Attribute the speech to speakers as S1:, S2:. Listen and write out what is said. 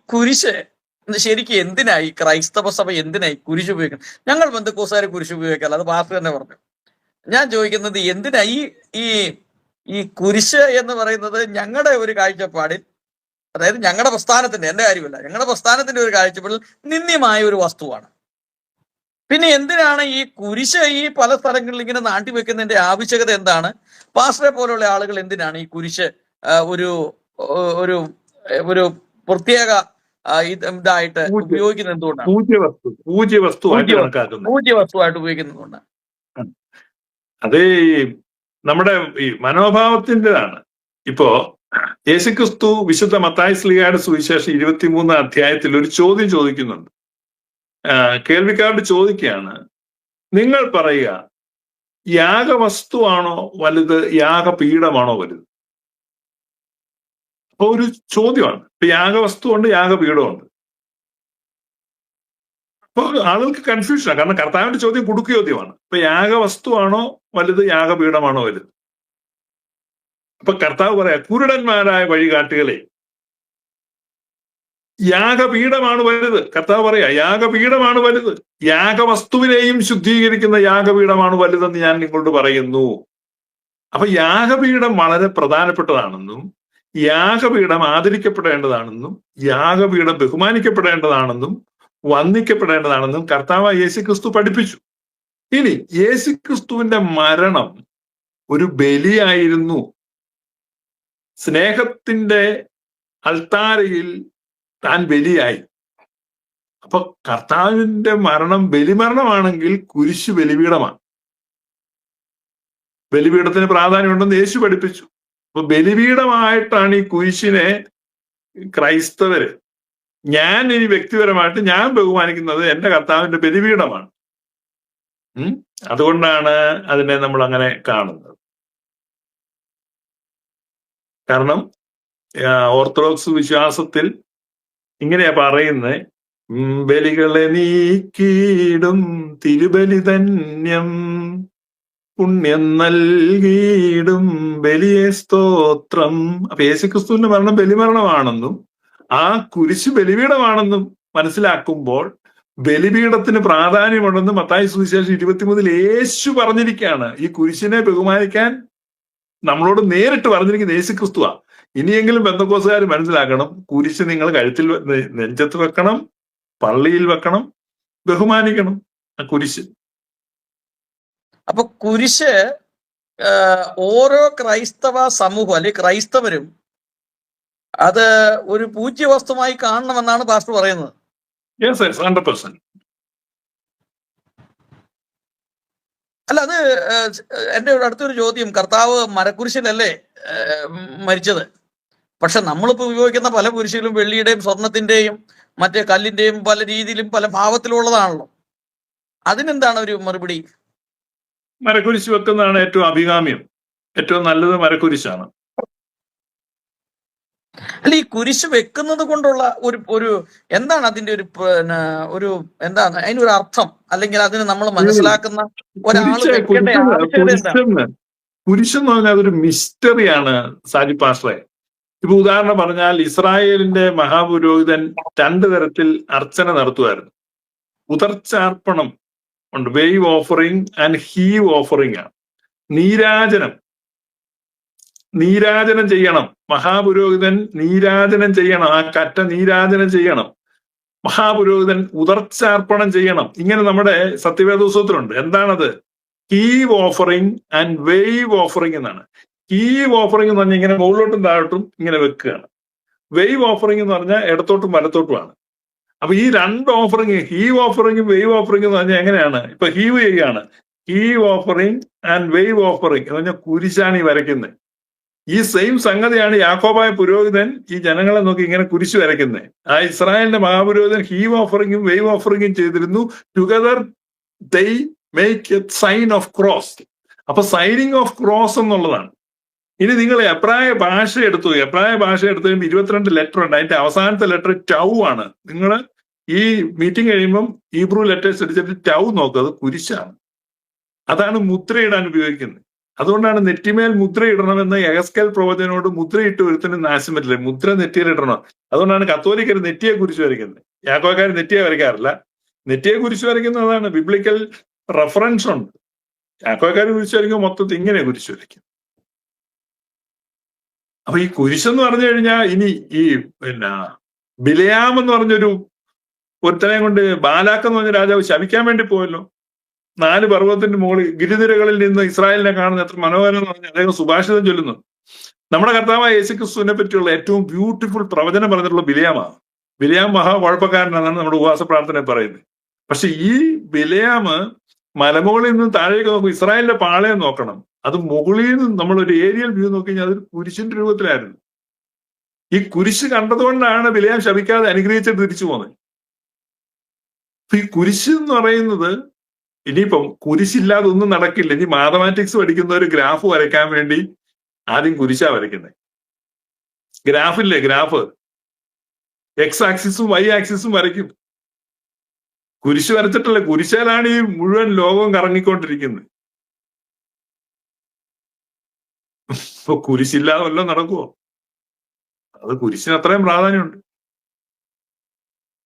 S1: കുരിശ് ശരിക്കും എന്തിനായി ക്രൈസ്തവ സഭ എന്തിനായി കുരിശ് ഉപയോഗിക്കണം? ഞങ്ങൾ ബന്ധുക്കോസുകാരെ കുരിശ് ഉപയോഗിക്കാറില്ല, അത് പാസ്റ്റർ തന്നെ പറഞ്ഞു. ഞാൻ ചോദിക്കുന്നത് എന്തിനാ ഈ ഈ കുരിശ് എന്ന് പറയുന്നത് ഞങ്ങളുടെ ഒരു കാഴ്ചപ്പാടിൽ, അതായത് ഞങ്ങളുടെ പ്രസ്ഥാനത്തിന്റെ, എന്റെ കാര്യമല്ല, ഞങ്ങളുടെ പ്രസ്ഥാനത്തിന്റെ ഒരു കാഴ്ചപ്പാടിൽ നിന്ദ്യമായ ഒരു വസ്തുവാണ്. പിന്നെ എന്തിനാണ് ഈ കുരിശ് ഈ പല സ്ഥലങ്ങളിൽ ഇങ്ങനെ നാട്ടി വെക്കുന്നതിന്റെ ആവശ്യകത എന്താണ്? പാസ്റ്ററെ പോലുള്ള ആളുകൾ എന്തിനാണ് ഈ കുരിശ് ഒരു ഒരു ഒരു പ്രത്യേക ഇതായിട്ട് ഉപയോഗിക്കുന്നത് എന്തുകൊണ്ടാണ്? പൂജ്യവസ്തുവായിട്ട് ഉപയോഗിക്കുന്നതുകൊണ്ട്.
S2: അത് നമ്മുടെ ഈ മനോഭാവത്തിൻ്റെതാണ്. ഇപ്പോ യേശുക്രിസ്തു വിശുദ്ധ മത്തായി ശ്ലീഹയുടെ സുവിശേഷം 23 അധ്യായത്തിൽ ഒരു ചോദ്യം ചോദിക്കുന്നുണ്ട്. കേൾവിക്കാരോട് ചോദിക്കുകയാണ്, നിങ്ങൾ പറയുക, യാഗവസ്തുവാണോ വലുത്, യാഗപീഠമാണോ വലുത്? അപ്പൊ ഒരു ചോദ്യമാണ്. ഇപ്പൊ യാഗവസ്തു ഉണ്ട്, യാഗപീഠമുണ്ട്. അപ്പൊ ആളുകൾക്ക് കൺഫ്യൂഷനാണ്, കാരണം കർത്താവിന്റെ ചോദ്യം കുടുക്ക് ചോദ്യമാണ്. ഇപ്പൊ യാഗവസ്തുവാണോ വലുത്, യാഗപീഠമാണോ വലുത്? അപ്പൊ കർത്താവ് പറയാ, കുരുടന്മാരായ വഴികാട്ടികളെ, യാഗപീഠമാണ് വലുത്. കർത്താവ് പറയാ, യാഗപീഠമാണ് വലുത്. യാഗവസ്തുവിനെയും ശുദ്ധീകരിക്കുന്ന യാഗപീഠമാണ് വലുതെന്ന് ഞാൻ നിങ്ങളോട് പറയുന്നു. അപ്പൊ യാഗപീഠം വളരെ പ്രധാനപ്പെട്ടതാണെന്നും യാഗപീഠം ആദരിക്കപ്പെടേണ്ടതാണെന്നും യാഗപീഠം ബഹുമാനിക്കപ്പെടേണ്ടതാണെന്നും വന്ദിക്കപ്പെടേണ്ടതാണെന്നും കർത്താവ് യേശുക്രിസ്തു പഠിപ്പിച്ചു. ഇനി യേശുക്രിസ്തുവിന്റെ മരണം ഒരു ബലിയായിരുന്നു. സ്നേഹത്തിന്റെ അൾത്താരയിൽ താൻ ബലിയായി. അപ്പൊ കർത്താവിന്റെ മരണം ബലിമരണമാണെങ്കിൽ കുരിശ് ബലിപീഠമാണ്. ബലിപീഠത്തിന് പ്രാധാന്യമുണ്ടെന്ന് യേശു പഠിപ്പിച്ചു. അപ്പൊ ബലിപീഠമായിട്ടാണ് ഈ കുരിശിനെ ക്രൈസ്തവര്, ഞാൻ ഇനി വ്യക്തിപരമായിട്ട് ഞാൻ ബഹുമാനിക്കുന്നത് എന്റെ കർത്താവിന്റെ ബലിപീഠമാണ്. അതുകൊണ്ടാണ് അതിനെ നമ്മൾ അങ്ങനെ കാണുന്നത്. കാരണം ഓർത്തഡോക്സ് വിശ്വാസത്തിൽ ഇങ്ങനെയാ പറയുന്നത്, ബലികളെ നീക്കിയിടും തിരുബലി ധന്യം, പുണ്യം നൽകിയിടും ബലിയെ സ്തോത്രം. അപ്പൊ യേശുക്രിസ്തുവിന്റെ മരണം ബലിമരണമാണെന്നും ആ കുരിശ് ബലിപീഠമാണെന്നും മനസ്സിലാക്കുമ്പോൾ ബലിപീഠത്തിന് പ്രാധാന്യമുണ്ടെന്ന് മത്തായി സുവിശേഷം 23 യേശു പറഞ്ഞിരിക്കുകയാണ്. ഈ കുരിശിനെ ബഹുമാനിക്കാൻ നമ്മളോട് നേരിട്ട് പറഞ്ഞിരിക്കുന്ന യേശുക്രിസ്തുവാ. ഇനിയെങ്കിലും പെന്തക്കോസ്തുകാർ മനസ്സിലാക്കണം, കുരിശ് നിങ്ങൾ കഴുത്തിൽ നെഞ്ചത്ത് വെക്കണം, പള്ളിയിൽ വെക്കണം, ബഹുമാനിക്കണം ആ കുരിശ്.
S1: അപ്പൊ കുരിശ് ഓരോ ക്രൈസ്തവ സമൂഹം അല്ലെങ്കിൽ ക്രൈസ്തവരും അത് ഒരു പൂജ്യവസ്തുമായി കാണണമെന്നാണ് പാസ്റ്റർ പറയുന്നത്.
S2: 100%.
S1: അല്ല, അത് എന്റെ അടുത്തൊരു ചോദ്യം, കർത്താവ് മരക്കുരിശിലല്ലേ മരിച്ചത്? പക്ഷെ നമ്മളിപ്പോ ഉപയോഗിക്കുന്ന പല കുരിശിലും വെള്ളിയുടെയും സ്വർണത്തിന്റെയും മറ്റേ കല്ലിന്റെയും പല രീതിയിലും പല ഭാവത്തിലുള്ളതാണല്ലോ. അതിനെന്താണ് ഒരു മറുപടി?
S2: മരക്കുരിശ് വെക്കുന്നതാണ് ഏറ്റവും അഭികാമ്യം, ഏറ്റവും നല്ലത് മരക്കുരിശാണ്.
S1: അല്ല, ഈ കുരിശ് വെക്കുന്നത് കൊണ്ടുള്ള ഒരു എന്താണ് അതിന്റെ ഒരു എന്താണ് അതിനൊരു അർത്ഥം, അല്ലെങ്കിൽ അതിന് നമ്മൾ മനസ്സിലാക്കുന്ന ഒരാള് വെക്കേണ്ട ആവശ്യകത എന്താണ്?
S2: കുരിശെന്ന് പറഞ്ഞാൽ അതൊരു മിസ്റ്ററിയാണ് സാജി പാസ്റ്ററെ. ഇപ്പൊ ഉദാഹരണം പറഞ്ഞാൽ, ഇസ്രായേലിന്റെ മഹാപുരോഹിതൻ 2 തരത്തിൽ അർച്ചന നടത്തുമായിരുന്നു. ഉദർച്ചാർപ്പണം ഉണ്ട്, വേവ് ഓഫറിങ് ആൻഡ് ഹീവ് ഓഫറിങ് ആണ്. നീരാജനം ചെയ്യണം, മഹാപുരോഹിതൻ നീരാജനം ചെയ്യണം, ആ കറ്റ നീരാജനം ചെയ്യണം, മഹാപുരോഹിതൻ ഉദർച്ചാർപ്പണം ചെയ്യണം. ഇങ്ങനെ നമ്മുടെ സത്യവേദോത്സവത്തിലുണ്ട്. എന്താണത്? Heave offering and wave offering എന്നാണ്. ഹീവ് ഓഫറിങ് എന്ന് പറഞ്ഞാൽ ഇങ്ങനെ മുകളിലോട്ടും താഴോട്ടും ഇങ്ങനെ വെക്കുകയാണ്. വേവ് ഓഫറിങ് എന്ന് പറഞ്ഞാൽ ഇടത്തോട്ടും വലത്തോട്ടുമാണ്. അപ്പൊ ഈ 2 ഓഫറിങ്, ഹീവ് ഓഫറിങ്ങും വേവ് ഓഫറിങ് എന്ന് പറഞ്ഞാൽ എങ്ങനെയാണ്? ഇപ്പൊ ഹീവ് ചെയ്യുകയാണ്, ഹീവ് ഓഫറിങ് ആൻഡ് വേവ് ഓഫറിങ് എന്ന് പറഞ്ഞാൽ കുരിശാണ് ഈ വരയ്ക്കുന്നത്. ഈ സെയിം സംഗതിയാണ് യാക്കോബായ പുരോഹിതൻ ഈ ജനങ്ങളെ നോക്കി ഇങ്ങനെ കുരിശ് വരയ്ക്കുന്നത്. ആ ഇസ്രായേലിന്റെ മഹാപുരോഹിതൻ ഹീവ് ഓഫറിങ്ങും വേവ് ഓഫറിങ്ങും ചെയ്തിരുന്നു. Together they make a sign of cross. അപ്പൊ സൈനിങ് ഓഫ് ക്രോസ് എന്നുള്ളതാണ്. ഇനി നിങ്ങൾ എബ്രായ ഭാഷ എടുത്തു കഴിയുമ്പോൾ 22 ലെറ്റർ ഉണ്ട്. അതിന്റെ അവസാനത്തെ ലെറ്റർ ടൗ ആണ്. നിങ്ങൾ ഈ മീറ്റിംഗ് കഴിയുമ്പം ഹീബ്രു ലെറ്റേഴ്സ് എടുത്തിട്ട് ടൗ നോക്കുക, അത് കുരിശാണ്. അതാണ് മുദ്രയിടാൻ ഉപയോഗിക്കുന്നത്. അതുകൊണ്ടാണ് നെറ്റിമേൽ മുദ്രയിടണമെന്ന് യഹസ്കേൽ പ്രവചനോട് മുദ്രയിട്ട് ഒരുത്തിനും നാശം പറ്റില്ല. മുദ്ര നെറ്റിയിലിടണം. അതുകൊണ്ടാണ് കത്തോലിക്കർ നെറ്റിയെ കുരിശ് വരയ്ക്കുന്നത്. യാക്കോക്കാർ നെറ്റിയെ വരയ്ക്കാറില്ല. നെറ്റിയെ കുരിശ് വരയ്ക്കുന്നതാണ് ബിബ്ലിക്കൽ റെഫറൻസ് ഉണ്ട്. യാക്കോക്കാർ കുരിശ് വരയ്ക്കുമ്പോൾ മൊത്തത്തിൽ ഇങ്ങനെ കുരിശ് വരയ്ക്കും. അപ്പൊ ഈ കുരിശെന്ന് പറഞ്ഞു കഴിഞ്ഞാൽ ഇനി ഈ ബിലയാം എന്ന് പറഞ്ഞൊരു ഒരുത്തനെ കൊണ്ട് ബാലാക്ക് എന്ന് പറഞ്ഞ രാജാവ് ശപിക്കാൻ വേണ്ടി പോയല്ലോ. 4 പർവ്വതത്തിന്റെ മുകളിൽ ഗിരിനിരകളിൽ നിന്ന് ഇസ്രായേലിനെ കാണുന്ന എത്ര മനോഹരം എന്ന് പറഞ്ഞാൽ അദ്ദേഹം സുഭാഷിതം ചൊല്ലുന്നു. നമ്മുടെ കർത്താവായ യേശുക്രിസ്തുവിനെ പറ്റിയുള്ള ഏറ്റവും ബ്യൂട്ടിഫുൾ പ്രവചനം പറഞ്ഞിട്ടുള്ള ബിലയാമാണ്. ബിലയാം മഹാ കുഴപ്പക്കാരനാണെന്നാണ് നമ്മുടെ ഉപവാസ പ്രാർത്ഥന പറയുന്നത്. പക്ഷെ ഈ ബിലയാമ് മലമുകളിൽ നിന്ന് താഴേക്ക് നോക്കും, ഇസ്രായേലിന്റെ പാളയം നോക്കണം. അത് മുകളിൽ നിന്ന് നമ്മളൊരു ഏരിയൽ വ്യൂ നോക്കി കഴിഞ്ഞാൽ അതൊരു കുരിശിന്റെ രൂപത്തിലായിരുന്നു. ഈ കുരിശ് കണ്ടതുകൊണ്ടാണ് ബിലയാം ശപിക്കാതെ അനുഗ്രഹിച്ചിട്ട് തിരിച്ചു പോകുന്നത്. ഈ കുരിശ് എന്ന് പറയുന്നത് ഇനിയിപ്പം കുരിശില്ലാതെ ഒന്നും നടക്കില്ല. ഇനി മാത്തമാറ്റിക്സ് പഠിക്കുന്ന ഒരു ഗ്രാഫ് വരയ്ക്കാൻ വേണ്ടി ആദ്യം കുരിശാ വരയ്ക്കുന്നത്. ഗ്രാഫില്ലേ, ഗ്രാഫ് എക്സ് ആക്സിസും വൈ ആക്സിസും വരയ്ക്കും. കുരിശ് വരച്ചിട്ടല്ലേ, കുരിശാലാണ് ഈ മുഴുവൻ ലോകവും കറങ്ങിക്കൊണ്ടിരിക്കുന്നത്. ഇപ്പൊ കുരിശില്ലാതെ വല്ലതും നടക്കുവോ? അത് കുരിശിന് അത്രയും പ്രാധാന്യമുണ്ട്.